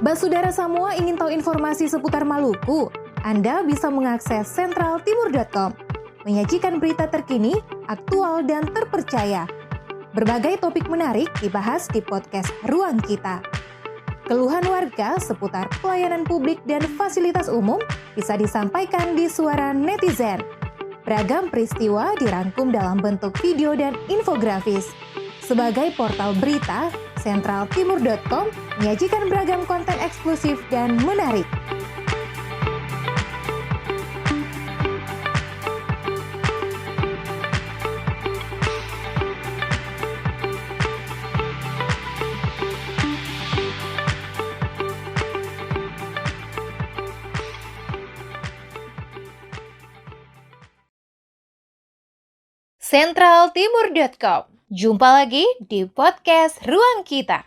Basudara semua ingin tahu informasi seputar Maluku? Anda bisa mengakses sentraltimur.com, menyajikan berita terkini, aktual, dan terpercaya. Berbagai topik menarik dibahas di podcast Ruang Kita. Keluhan warga seputar pelayanan publik dan fasilitas umum bisa disampaikan di suara netizen. Beragam peristiwa dirangkum dalam bentuk video dan infografis. Sebagai portal berita, sentraltimur.com menyajikan beragam konten eksklusif dan menarik. sentraltimur.com. Jumpa lagi di podcast Ruang Kita.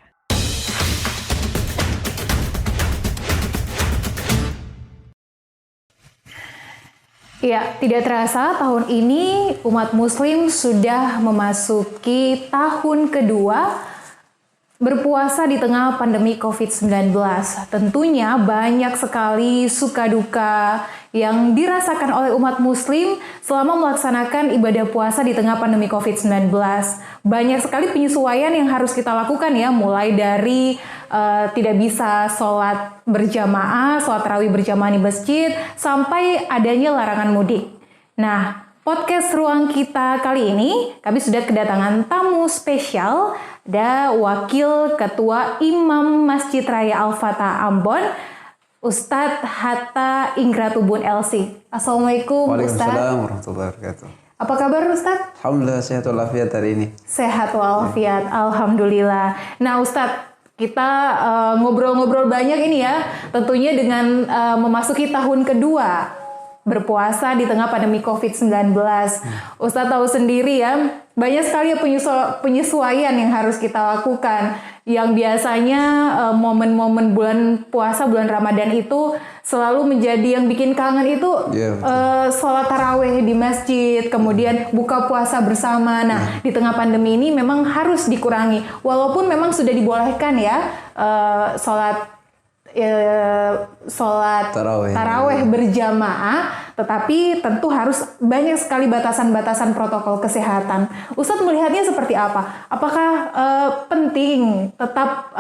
Ya, tidak terasa tahun ini umat muslim sudah memasuki tahun kedua berpuasa di tengah pandemi COVID-19. Tentunya banyak sekali suka duka yang dirasakan oleh umat muslim selama melaksanakan ibadah puasa di tengah pandemi COVID-19. Banyak sekali penyesuaian yang harus kita lakukan ya, mulai dari tidak bisa sholat berjamaah, sholat tarawih berjamaah di masjid, sampai adanya larangan mudik. Nah, podcast Ruang Kita kali ini, kami sudah kedatangan tamu spesial, ada Wakil Ketua Imam Masjid Raya Al-Fatah Ambon, Ustadz Hatta Ingratubun LC. Assalamualaikum Ustadz. Waalaikumsalam warahmatullahi wabarakatuh. Apa kabar Ustadz? Alhamdulillah sehat walafiat hari ini. Sehat walafiat, alhamdulillah. Nah Ustadz, kita ngobrol-ngobrol banyak ini ya, tentunya dengan memasuki tahun kedua berpuasa di tengah pandemi COVID-19. Ustadz tahu sendiri ya, banyak sekali penyesuaian yang harus kita lakukan. Yang biasanya momen-momen bulan puasa, bulan Ramadan itu selalu menjadi yang bikin kangen itu sholat tarawih di masjid, kemudian buka puasa bersama. Nah, di tengah pandemi ini memang harus dikurangi. Walaupun memang sudah dibolehkan ya sholat tarawih berjamaah, tetapi tentu harus banyak sekali batasan-batasan protokol kesehatan. Ustadz melihatnya seperti apa? Apakah tetap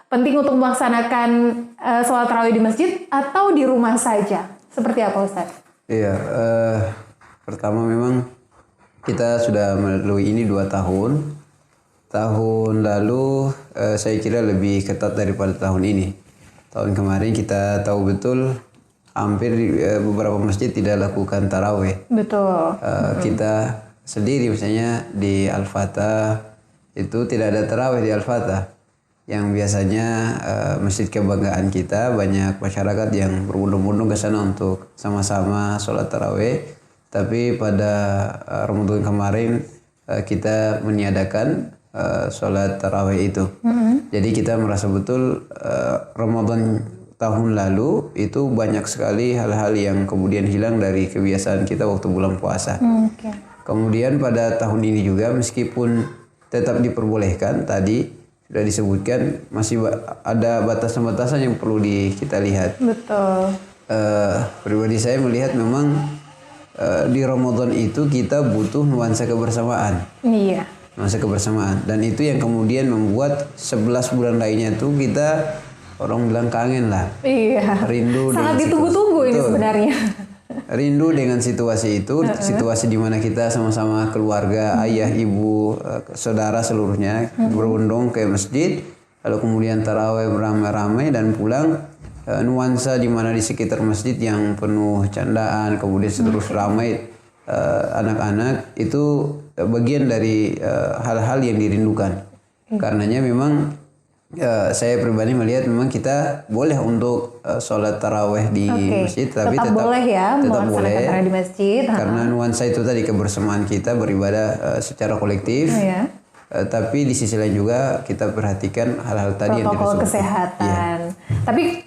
penting untuk melaksanakan sholat tarawih di masjid atau di rumah saja? Seperti apa Ustadz? Iya, pertama memang kita sudah melalui ini 2 tahun. Tahun lalu saya kira lebih ketat daripada tahun ini. Tahun kemarin kita tahu betul hampir beberapa masjid tidak lakukan tarawih. Betul. Kita sendiri misalnya di Al-Fatah itu tidak ada tarawih di Al-Fatah. Yang biasanya masjid kebanggaan kita, banyak masyarakat yang berbondong-bondong ke sana untuk sama-sama sholat tarawih. Tapi pada Ramadan kemarin kita meniadakan sholat tarawih itu. Jadi kita merasa betul Ramadan tahun lalu itu banyak sekali hal-hal yang kemudian hilang dari kebiasaan kita waktu bulan puasa. Kemudian pada tahun ini juga meskipun tetap diperbolehkan, tadi sudah disebutkan masih ada batasan-batasan yang perlu kita lihat. Betul. Pribadi saya melihat memang di Ramadan itu kita butuh nuansa kebersamaan. Iya. Nuansa kebersamaan, dan itu yang kemudian membuat 11 bulan lainnya tuh kita orang bilang kangen lah. Iya. Rindu. Sangat ditunggu-tunggu ini sebenarnya. Rindu dengan situasi itu, situasi di mana kita sama-sama keluarga, ayah, ibu, saudara seluruhnya berbondong ke masjid, lalu kemudian tarawih beramai-ramai dan pulang. Nuansa di mana di sekitar masjid yang penuh candaan, kemudian terus ramai anak-anak, itu bagian dari hal-hal yang dirindukan. Karenanya memang saya pribadi melihat memang kita boleh untuk sholat tarawih di masjid, tapi tetap boleh ya, tetap boleh tarawih di masjid. Karena nuansa itu tadi kebersamaan kita beribadah secara kolektif. Tapi di sisi lain juga kita perhatikan hal-hal tadi yang protokol kesehatan. Tapi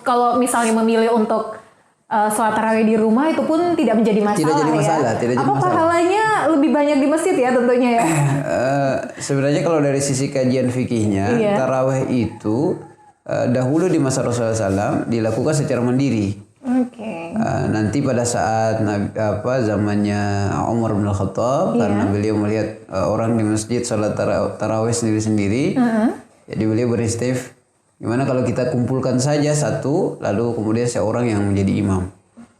kalau misalnya memilih untuk sholat tarawih di rumah itu pun tidak menjadi masalah. Tidak jadi masalah, ya? tidak jadi masalah. Pahalanya lebih banyak di masjid ya tentunya ya. Sebenarnya kalau dari sisi kajian fikihnya, tarawih itu dahulu di masa Rasulullah SAW dilakukan secara mandiri. Oke. Nanti pada saat zamannya Umar bin Khattab, karena beliau melihat orang di masjid salat tarawih sendiri-sendiri, jadi beliau beristif, gimana kalau kita kumpulkan saja satu, lalu kemudian seorang yang menjadi imam.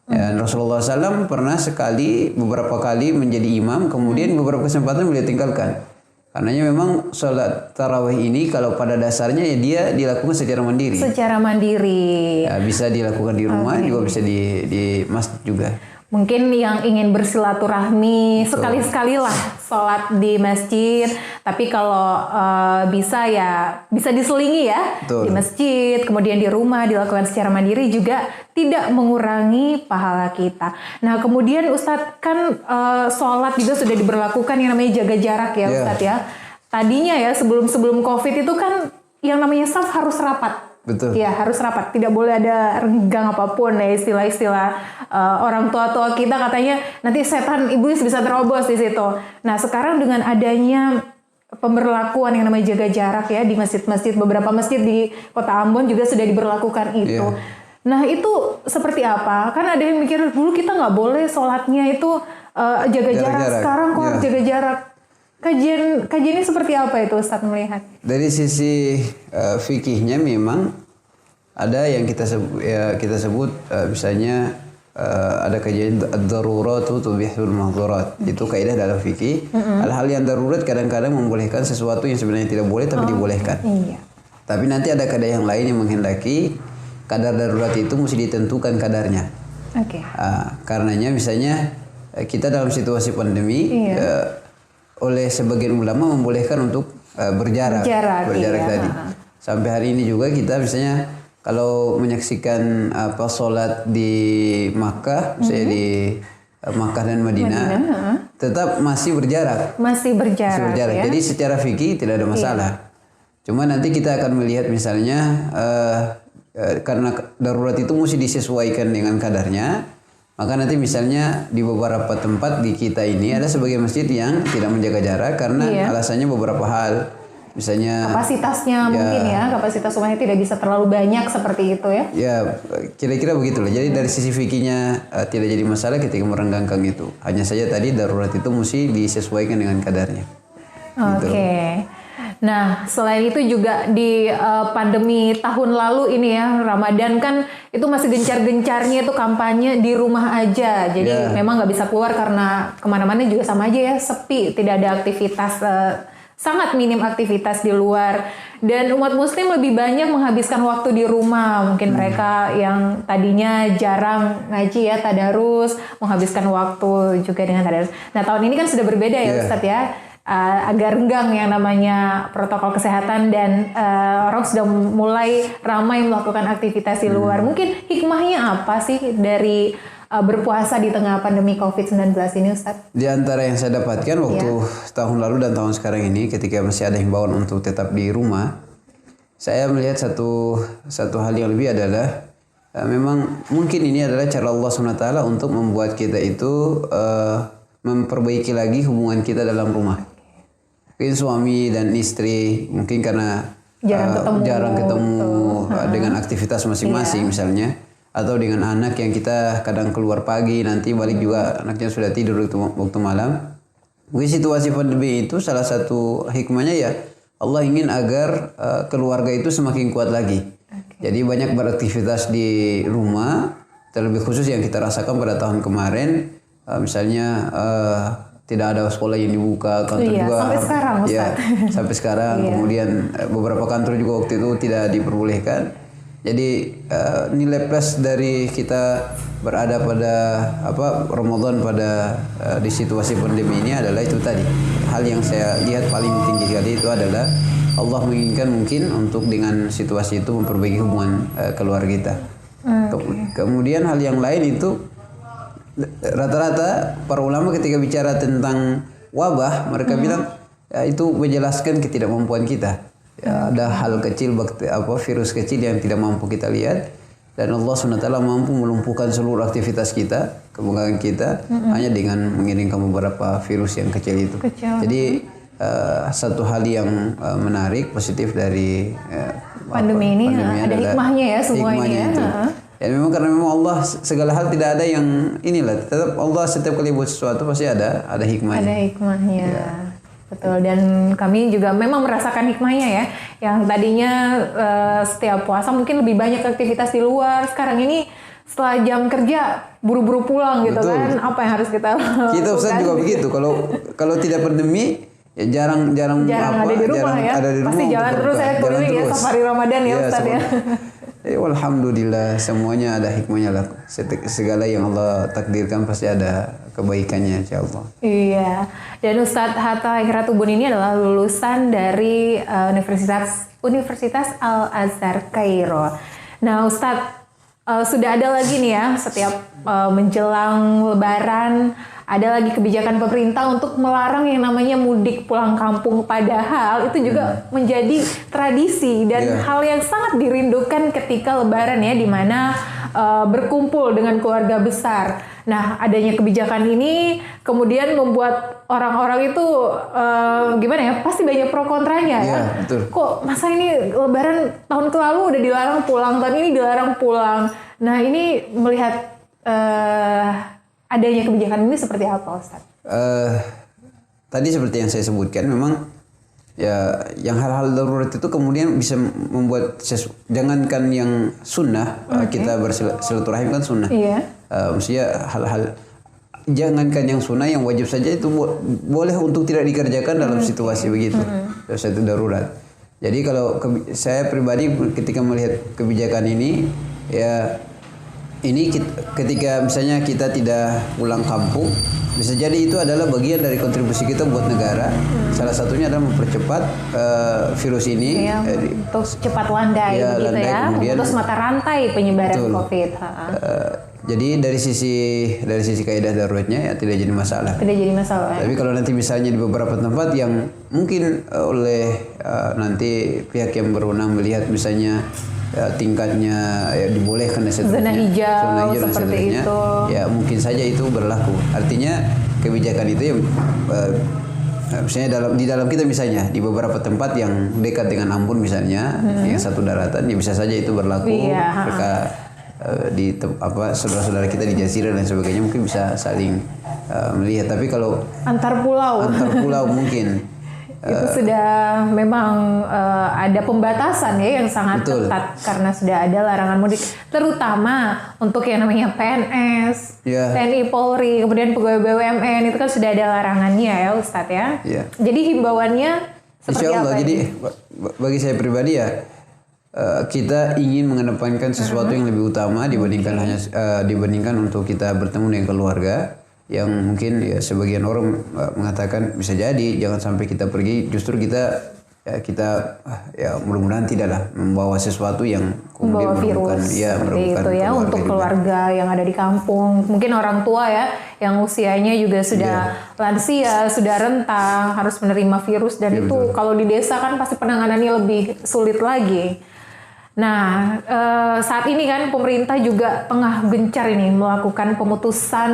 Dan Rasulullah SAW pernah beberapa kali menjadi imam, kemudian beberapa kesempatan beliau tinggalkan. Karenanya memang sholat tarawih ini kalau pada dasarnya ya dia dilakukan secara mandiri. Secara mandiri. Ya, bisa dilakukan di rumah, juga bisa di masjid juga. Mungkin yang ingin bersilaturahmi sekali-sekali lah sholat di masjid. Tapi kalau bisa ya bisa diselingi ya. Betul. Di masjid, kemudian di rumah dilakukan secara mandiri juga tidak mengurangi pahala kita. Nah kemudian Ustadz kan sholat juga sudah diberlakukan yang namanya jaga jarak ya Ustadz ya. Tadinya ya sebelum COVID itu kan yang namanya saf harus rapat. Betul. Ya harus rapat, tidak boleh ada renggang apapun ya istilah-istilah orang tua-tua kita katanya nanti setan iblis bisa terobos di situ. Nah sekarang dengan adanya pemberlakuan yang namanya jaga jarak ya di masjid-masjid, beberapa masjid di Kota Ambon juga sudah diberlakukan itu. Nah itu seperti apa? Kan ada yang mikir dulu kita nggak boleh sholatnya itu jaga jarak. Sekarang kok harus jaga jarak. Kajiannya seperti apa itu Ustadz melihat? Dari sisi fikihnya memang ada yang kita sebut misalnya ada kajian ad-daruratu tubihul mahdhurat. Itu kaidah dalam fikih. Hal-hal yang darurat kadang-kadang membolehkan sesuatu yang sebenarnya tidak boleh tapi dibolehkan. Iya. Tapi nanti ada kaidah yang lain yang menghendaki kadar darurat itu mesti ditentukan kadarnya. Oke. Karenanya misalnya kita dalam situasi pandemi oleh sebagian ulama membolehkan untuk berjarak tadi. Sampai hari ini juga kita misalnya kalau menyaksikan sholat di Makkah, misalnya di Makkah dan Madinah, tetap masih berjarak. Masih berjarak. Ya? Jadi secara fikih tidak ada masalah. Cuma nanti kita akan melihat misalnya karena darurat itu mesti disesuaikan dengan kadarnya. Maka nanti misalnya di beberapa tempat di kita ini ada sebagian masjid yang tidak menjaga jarak karena alasannya beberapa hal. Misalnya kapasitasnya mungkin kapasitas rumahnya tidak bisa terlalu banyak seperti itu ya. Ya, kira-kira begitulah. Jadi dari sisi fikihnya tidak jadi masalah ketika merenggangkan itu. Hanya saja tadi darurat itu mesti disesuaikan dengan kadarnya. Oke. Nah, selain itu juga di pandemi tahun lalu ini ya, Ramadan kan itu masih gencar-gencarnya itu kampanye di rumah aja. Jadi memang nggak bisa keluar karena kemana-mana juga sama aja ya, sepi, tidak ada aktivitas, sangat minim aktivitas di luar. Dan umat muslim lebih banyak menghabiskan waktu di rumah. Mungkin mereka yang tadinya jarang ngaji ya, tadarus, menghabiskan waktu juga dengan tadarus. Nah, tahun ini kan sudah berbeda ya Ustadz ya. Agak renggang yang namanya protokol kesehatan dan orang sudah mulai ramai melakukan aktivitas di luar. Mungkin hikmahnya apa sih dari berpuasa di tengah pandemi COVID-19 ini Ustadz? Di antara yang saya dapatkan waktu tahun lalu dan tahun sekarang ini ketika masih ada himbauan untuk tetap di rumah, saya melihat satu hal yang lebih adalah memang mungkin ini adalah cara Allah SWT untuk membuat kita itu memperbaiki lagi hubungan kita dalam rumah. Mungkin suami dan istri mungkin karena jarang ketemu dengan aktivitas masing-masing misalnya, atau dengan anak yang kita kadang keluar pagi nanti balik juga anaknya sudah tidur waktu malam. Mungkin situasi pandemi itu salah satu hikmahnya ya Allah ingin agar keluarga itu semakin kuat lagi. Jadi banyak beraktivitas di rumah, terlebih khusus yang kita rasakan pada tahun kemarin misalnya tidak ada sekolah yang dibuka, kantor juga sampai sekarang Ustaz. Sampai sekarang. Kemudian beberapa kantor juga waktu itu tidak diperbolehkan. Jadi nilai plus dari kita berada pada Ramadan pada di situasi pandemi ini adalah itu tadi. Hal yang saya lihat paling tinggi sekali itu adalah Allah menginginkan mungkin untuk dengan situasi itu memperbaiki hubungan keluarga kita. Kemudian hal yang lain itu rata-rata para ulama ketika bicara tentang wabah mereka bilang itu menjelaskan ketidakmampuan kita. Ada hal kecil virus kecil yang tidak mampu kita lihat dan Allah SWT mampu melumpuhkan seluruh aktivitas kita, kebanggaan kita hanya dengan mengirimkan beberapa virus yang kecil itu. Jadi satu hal yang menarik positif dari pandemi ini ada hikmahnya ya semua ini ya. Itu. Ya memang karena memang Allah segala hal tidak ada yang inilah, tetap Allah setiap kali buat sesuatu pasti ada hikmahnya. Ada hikmahnya. Ya. Betul, dan kami juga memang merasakan hikmahnya ya. Yang tadinya setiap puasa mungkin lebih banyak aktivitas di luar, sekarang ini setelah jam kerja buru-buru pulang gitu. Betul. Kan. Apa yang harus kita lakukan? Kita Ustaz juga begitu. Kalau tidak pandemi ya jarang ada di rumah ya. Ada di rumah pasti jalan terus saya keliling ya safari Ramadan ya Ustaz ya. Alhamdulillah semuanya ada hikmahnya lah. Segala yang Allah takdirkan pasti ada kebaikannya insyaallah. Iya. Dan Ustadz Hatta Ikratubun ini adalah lulusan dari Universitas Al-Azhar Kairo. Nah Ustadz sudah ada lagi nih ya setiap menjelang Lebaran ada lagi kebijakan pemerintah untuk melarang yang namanya mudik pulang kampung, padahal itu juga menjadi tradisi dan hal yang sangat dirindukan ketika Lebaran ya, di mana berkumpul dengan keluarga besar. Nah, adanya kebijakan ini kemudian membuat orang-orang itu gimana ya? Pasti banyak pro kontranya ya. Betul. Kok masa ini Lebaran tahun lalu udah dilarang pulang, tahun ini dilarang pulang. Nah, ini melihat adanya kebijakan ini seperti apa, Ustaz? Tadi seperti yang saya sebutkan, memang ya yang hal-hal darurat itu kemudian bisa membuat jangankan yang sunnah, kita bersilaturahim kan sunnah. Iya. Maksudnya hal-hal jangankan yang sunnah, yang wajib saja itu boleh untuk tidak dikerjakan dalam situasi begitu, situasi darurat. Jadi kalau saya pribadi ketika melihat kebijakan ini, ya ini ketika misalnya kita tidak pulang kampung, bisa jadi itu adalah bagian dari kontribusi kita buat negara. Salah satunya adalah mempercepat virus ini untuk cepat landai, begitu ya, memutus mata rantai penyebaran COVID. Jadi dari sisi kaidah daruratnya ya tidak jadi masalah. Tidak jadi masalah. Tapi kalau nanti misalnya di beberapa tempat yang mungkin oleh nanti pihak yang berwenang melihat misalnya tingkatnya dibolehkan dan seterusnya, zona hijau dan seterusnya, itu. Ya mungkin saja itu berlaku. Artinya kebijakan itu yang misalnya di dalam kita misalnya di beberapa tempat yang dekat dengan Ambon misalnya, yang satu daratan, ya bisa saja itu berlaku. Mereka di saudara-saudara kita di Jazirah dan sebagainya mungkin bisa saling melihat. Tapi kalau antar pulau mungkin itu sudah memang ada pembatasan ya yang sangat ketat karena sudah ada larangan mudik, terutama untuk yang namanya PNS, TNI Polri, kemudian pegawai BUMN itu kan sudah ada larangannya ya Ustadz ya. Jadi himbauannya seperti Insya Allah, apa? Jadi bagi saya pribadi ya kita ingin mengedepankan sesuatu yang lebih utama dibandingkan untuk kita bertemu dengan keluarga. Yang mungkin ya sebagian orang mengatakan bisa jadi jangan sampai kita pergi, justru kita mudah-mudahan tidaklah membawa sesuatu yang kemudian merugikan itu ya untuk keluarga yang ada di kampung, mungkin orang tua ya yang usianya juga sudah lansia, sudah rentang, harus menerima virus dan itu betul. Kalau di desa kan pasti penanganannya lebih sulit lagi. Nah, saat ini kan pemerintah juga tengah gencar ini melakukan pemutusan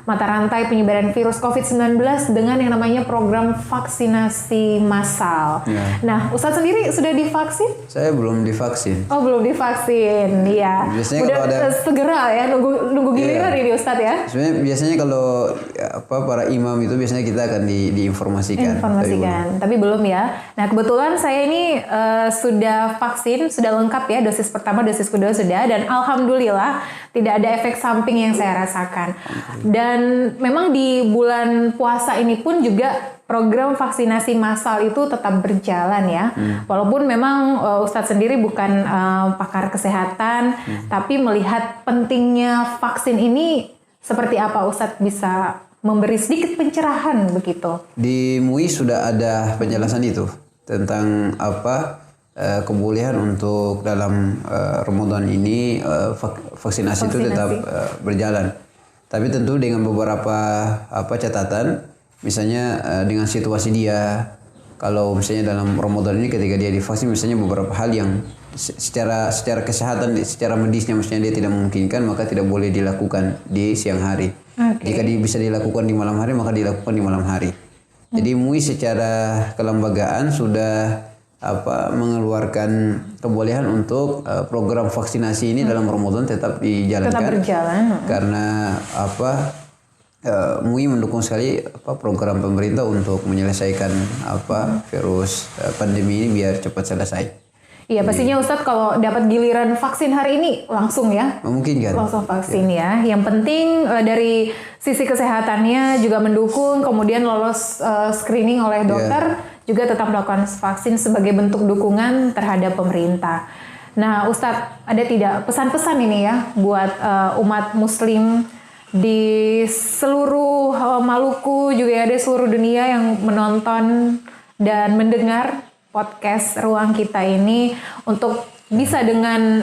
mata rantai penyebaran virus COVID-19 dengan yang namanya program vaksinasi massal. Nah, Ustadz sendiri sudah divaksin? Saya belum divaksin. Oh, belum divaksin, iya. Udah segera ya, nunggu giliran ini Ustadz ya? Sebenarnya biasanya kalau para imam itu biasanya kita akan diinformasikan. Tapi belum ya. Nah, kebetulan saya ini sudah vaksin, sudah lengkap ya, dosis pertama, dosis kedua sudah, dan alhamdulillah tidak ada efek samping yang saya rasakan. Dan memang di bulan puasa ini pun juga program vaksinasi massal itu tetap berjalan ya. Walaupun memang Ustadz sendiri bukan pakar kesehatan, tapi melihat pentingnya vaksin ini seperti apa, Ustadz bisa memberi sedikit pencerahan begitu? Di MUI sudah ada penjelasan itu tentang kebolehan untuk dalam Ramadan ini vaksinasi itu tetap berjalan. Tapi tentu dengan beberapa catatan, misalnya dengan situasi dia, kalau misalnya dalam Ramadan ini ketika dia divaksin misalnya beberapa hal yang secara kesehatan, secara medisnya misalnya dia tidak memungkinkan, maka tidak boleh dilakukan di siang hari. Jika bisa dilakukan di malam hari, maka dilakukan di malam hari. Jadi MUI secara kelembagaan sudah mengeluarkan kebolehan untuk program vaksinasi ini dalam Ramadan tetap dijalankan. Tetap berjalan. Karena MUI mendukung sekali program pemerintah untuk menyelesaikan virus pandemi ini biar cepat selesai. Iya, pastinya Ustadz kalau dapat giliran vaksin hari ini langsung ya. Memungkinkan. Langsung vaksin ya. Yang penting dari sisi kesehatannya juga mendukung, kemudian lolos screening oleh dokter, juga tetap melakukan vaksin sebagai bentuk dukungan terhadap pemerintah. Nah, Ustadz, ada tidak pesan-pesan ini ya buat umat Muslim di seluruh Maluku, juga ada seluruh dunia yang menonton dan mendengar podcast Ruang Kita ini untuk bisa dengan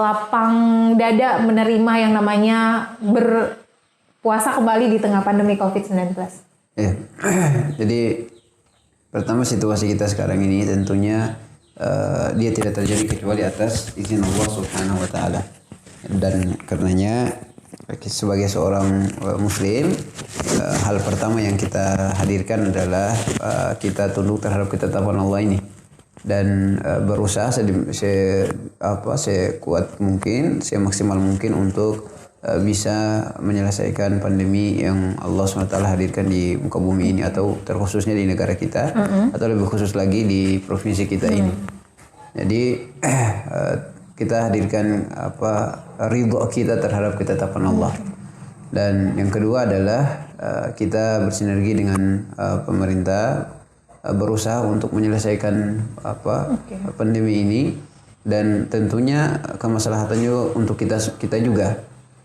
lapang dada menerima yang namanya berpuasa kembali di tengah pandemi COVID-19. Ya. Jadi pertama situasi kita sekarang ini tentunya dia tidak terjadi kecuali atas izin Allah Subhanahu wa taala. Dan karenanya sebagai seorang muslim, hal pertama yang kita hadirkan adalah kita tunduk terhadap ketetapan Allah ini dan berusaha sekuat mungkin, semaksimal mungkin untuk bisa menyelesaikan pandemi yang Allah SWT hadirkan di muka bumi ini, atau terkhususnya di negara kita, atau lebih khusus lagi di provinsi kita ini. Jadi kita hadirkan ridho kita terhadap ketetapan Allah. Dan yang kedua adalah kita bersinergi dengan pemerintah, berusaha untuk menyelesaikan pandemi ini, dan tentunya kemaslahatannya untuk kita juga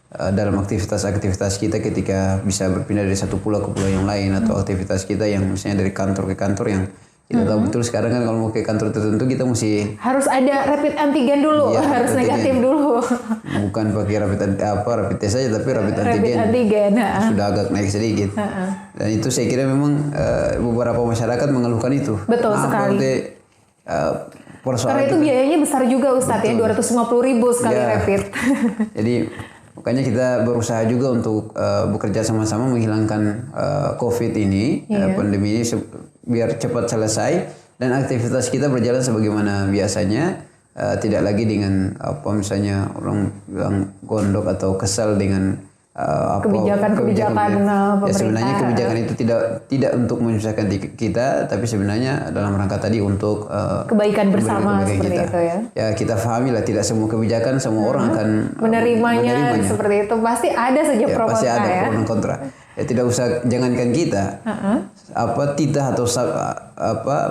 dalam aktivitas-aktivitas kita ketika bisa berpindah dari satu pulau ke pulau yang lain, atau aktivitas kita yang misalnya dari kantor ke kantor yang kita tahu betul sekarang kan kalau mau ke kantor tertentu kita mesti harus ada rapid antigen dulu, harus negatif dulu. Bukan pakai rapid test saja, tapi rapid antigen. Sudah agak naik sedikit. Dan itu saya kira memang beberapa masyarakat mengeluhkan itu. Betul sekali. Karena itu biayanya besar juga Ustadz, betul. Ya 250.000 sekali rapid. Jadi makanya kita berusaha juga untuk bekerja sama-sama menghilangkan COVID ini, pandemi ini biar cepat selesai dan aktivitas kita berjalan sebagaimana biasanya, tidak lagi dengan misalnya orang bilang gondok atau kesal dengan kebijakan pemerintah. Sebenarnya kebijakan itu tidak untuk menyusahkan kita, tapi sebenarnya dalam rangka tadi untuk kebaikan bersama seperti kita. Itu ya. Ya kita pahami lah, tidak semua kebijakan semua orang akan menerimanya seperti itu. Pasti ada saja pro kontra. Pasti ada pro dan kontra. Ya tidak usah, jangankan kita, titah atau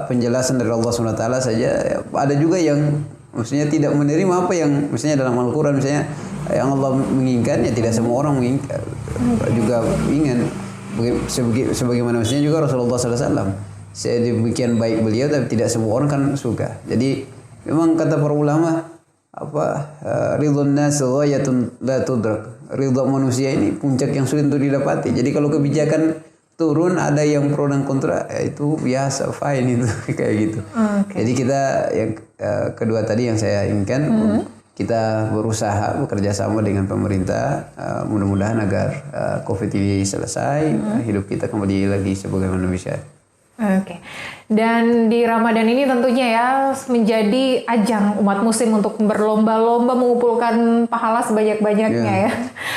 penjelasan dari Allah SWT saja, ada juga yang maksudnya tidak menerima apa yang misalnya dalam Al-Quran misalnya yang Allah menginginkan, ya tidak semua orang menginginkan, juga ingin sebagaimana misalnya juga Rasulullah SAW, sedemikian baik beliau tapi tidak semua orang kan suka. Jadi memang kata para ulama ridhun nas ghayatun la tudrak. Ridha manusia ini puncak yang sulit untuk didapati. Jadi kalau kebijakan turun ada yang pro dan kontra, ya itu biasa, fine itu kayak gitu. Jadi kita yang kedua tadi yang saya inginkan, kita berusaha bekerja sama dengan pemerintah, mudah-mudahan agar COVID ini selesai, hidup kita kembali lagi sebagaimana bisa. Oke. Dan di Ramadan ini tentunya ya menjadi ajang umat muslim untuk berlomba-lomba mengumpulkan pahala sebanyak-banyaknya ya.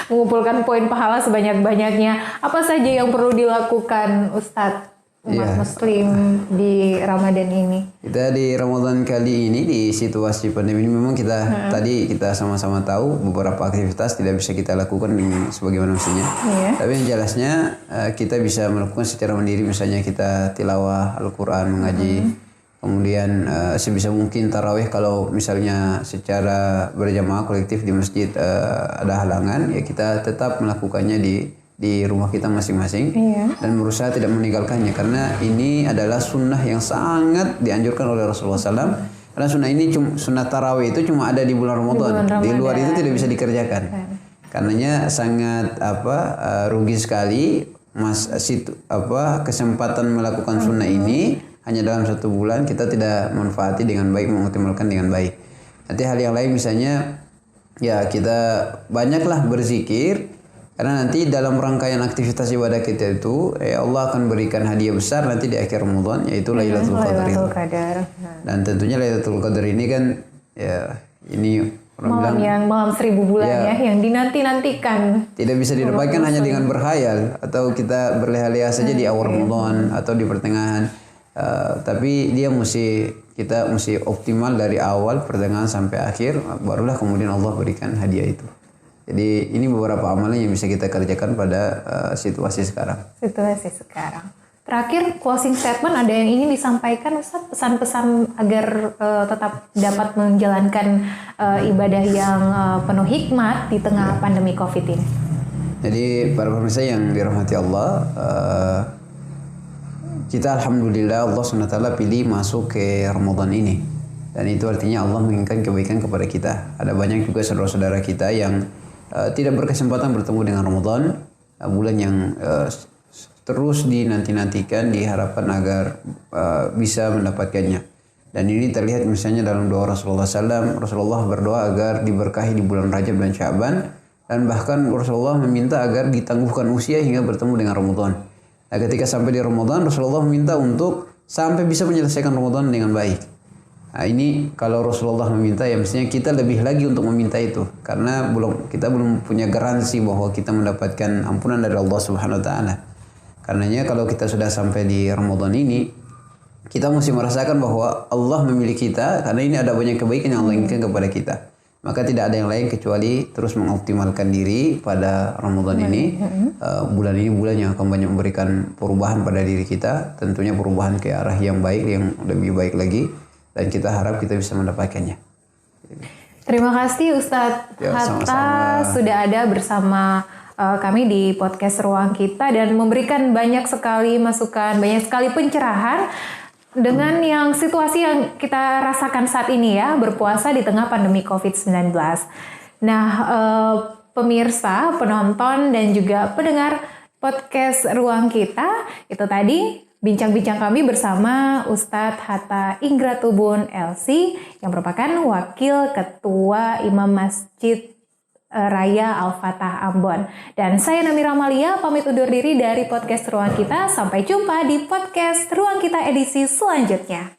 Mengumpulkan poin pahala sebanyak-banyaknya. Apa saja yang perlu dilakukan Ustadz umat muslim di Ramadan ini? Kita di Ramadan kali ini di situasi pandemi ini memang kita tadi kita sama-sama tahu beberapa aktivitas tidak bisa kita lakukan sebagaimana mestinya. Tapi yang jelasnya kita bisa melakukan secara mandiri, misalnya kita tilawah Al-Quran, mengaji. Kemudian sebisa mungkin tarawih kalau misalnya secara berjamaah kolektif di masjid ada halangan, ya kita tetap melakukannya di rumah kita masing-masing, dan berusaha tidak meninggalkannya, karena ini adalah sunnah yang sangat dianjurkan oleh Rasulullah SAW. Karena sunnah ini sunnah tarawih itu cuma ada di bulan Ramadan. Di luar itu tidak bisa dikerjakan. Karenanya sangat rugi sekali kesempatan melakukan sunnah ini hanya dalam satu bulan kita tidak manfaati dengan baik, mengoptimalkan dengan baik. Nanti hal yang lain misalnya ya kita banyaklah berzikir. Karena nanti dalam rangkaian aktivitas ibadah kita itu Allah akan berikan hadiah besar nanti di akhir Ramadan, yaitu Lailatul Qadar itu. Dan tentunya Lailatul Qadar ini kan ya ini malam 1000 bulan ya yang dinanti-nantikan. Tidak bisa didapatkan hanya dengan berhayal atau kita berleha-leha saja di awal Ramadan atau di pertengahan. Tapi kita mesti optimal dari awal, pertengahan sampai akhir, barulah kemudian Allah berikan hadiah itu. Jadi ini beberapa amalan yang bisa kita kerjakan pada situasi sekarang. Terakhir, closing statement ada yang ingin disampaikan Ustaz, pesan-pesan agar tetap dapat menjalankan ibadah yang penuh hikmat di tengah pandemi Covid ini. Jadi para pemirsa yang dirahmati Allah, kita alhamdulillah Allah SWT pilih masuk ke Ramadan ini. Dan itu artinya Allah menginginkan kebaikan kepada kita. Ada banyak juga saudara-saudara kita yang tidak berkesempatan bertemu dengan Ramadan, bulan yang terus dinanti-nantikan, diharapkan agar bisa mendapatkannya. Dan ini terlihat misalnya dalam doa Rasulullah SAW. Rasulullah berdoa agar diberkahi di bulan Rajab dan Sya'ban, dan bahkan Rasulullah meminta agar ditangguhkan usia hingga bertemu dengan Ramadan. Nah, ketika sampai di Ramadan, Rasulullah meminta untuk sampai bisa menyelesaikan Ramadan dengan baik. Nah, ini kalau Rasulullah meminta, ya mestinya kita lebih lagi untuk meminta itu, karena kita belum punya garansi bahwa kita mendapatkan ampunan dari Allah Subhanahu wa taala. Karenanya kalau kita sudah sampai di Ramadan ini, kita mesti merasakan bahwa Allah memilih kita, karena ini ada banyak kebaikan yang Allah inginkan kepada kita. Maka tidak ada yang lain kecuali terus mengoptimalkan diri pada Ramadan ini. Bulan ini bulan yang akan banyak memberikan perubahan pada diri kita, tentunya perubahan ke arah yang baik, yang lebih baik lagi, dan kita harap kita bisa mendapatkannya. Terima kasih Ustadz Hatta sudah ada bersama kami di podcast Ruang Kita dan memberikan banyak sekali masukan, banyak sekali pencerahan dengan yang situasi yang kita rasakan saat ini ya, berpuasa di tengah pandemi COVID-19. Nah, pemirsa, penonton dan juga pendengar podcast Ruang Kita, itu tadi bincang-bincang kami bersama Ustadz Hatta Ingratubun LC yang merupakan Wakil Ketua Imam Masjid Raya Al-Fatah Ambon. Dan saya Namira Amalia pamit undur diri dari podcast Ruang Kita. Sampai jumpa di podcast Ruang Kita edisi selanjutnya.